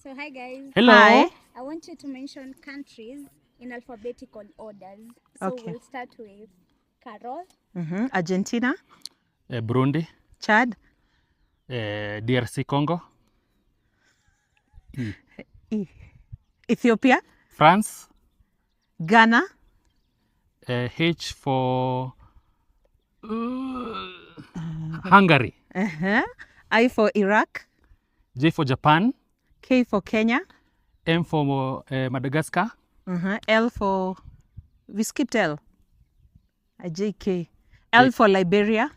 So hi guys. Hello. Hi. I want you to mention countries in alphabetical orders. So Okay. we'll start with Carol. Argentina, Burundi, Chad, DRC Congo, Ethiopia, France, Ghana, H for Hungary, I for Iraq, J for Japan, K for Kenya, M for Madagascar, L for, we skipped L, JK, L for Liberia,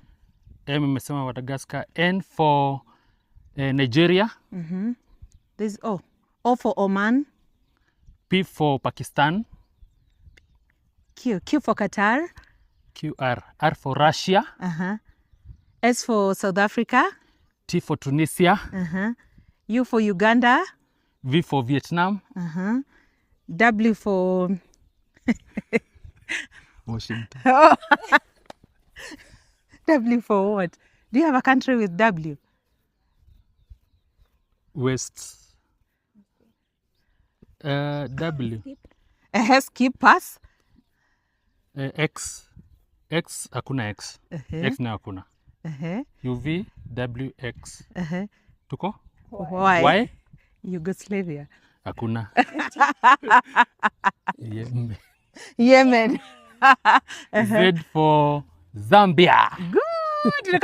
M imesema Madagascar, N for Nigeria, there's O for Oman, P for Pakistan, Q for Qatar, QR, R for Russia, S for South Africa, T for Tunisia, U for Uganda, V for Vietnam, W for Washington, W for what? Do you have a country with W? West, W, Skip, pass. X, X hakuna X, X na hakuna, UV, WX, tuko? Why? Y? Yugoslavia. Hakuna. Yemen. Z for Zambia. Good.